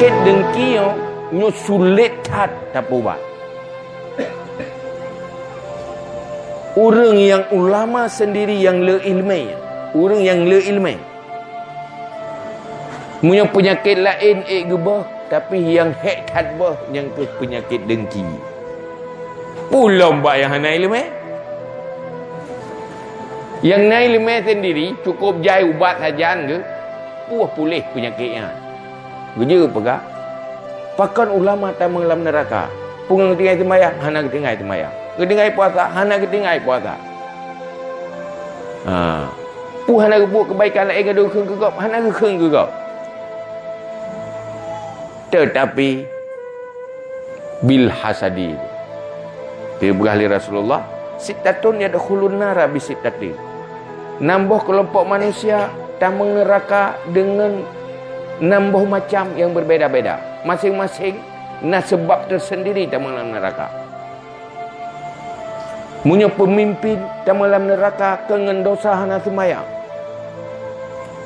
penyakit dengki nyo sulit hat tapubat. Orang yang ulama sendiri yang le ilmi, orang yang le ilmi, punya penyakit lain gebah, tapi yang hek hadbah yang ke penyakit dengki. Pulau mbak yang hana ilmi. Yang naik ilmi sendiri cukup jai ubat sajan ke, puas pulih penyakitnya. Beja pegak. Pakan ulama tak mengelam neraka. Pungang ketinggai sembahyang, hana ketinggai sembahyang. Ketinggai puasa, hana ketinggai puasa. Hana buat kebaikan lain ke dukung kegap, hana kekeng kegap. Tetapi bil hasadi. Dia berahli Rasulullah, sitatun yadkhulun nara bi sitatin. Nambah kelompok manusia tamang neraka dengan nambah macam yang berbeza-beza. Masing-masing nak sebab tersendiri tamang dalam neraka. Punya pemimpin tamang dalam neraka kengen dosa hana sembahyang,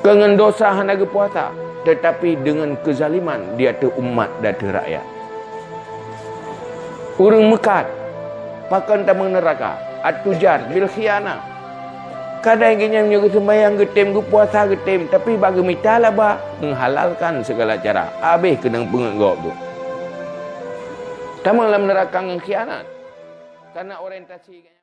kengen dosa hana puasa, tetapi dengan kezaliman dia tu umat dan tu rakyat. Orang mekat pakan tamang neraka, at-tujar bil khianah. Kadang kenyang menyuruh sembahyang getem, puasa getem, tapi bagi mitala ba menghalalkan segala cara. Habis kena pengegok tu. Tamang dalam neraka dengan khianat. Karena orientasi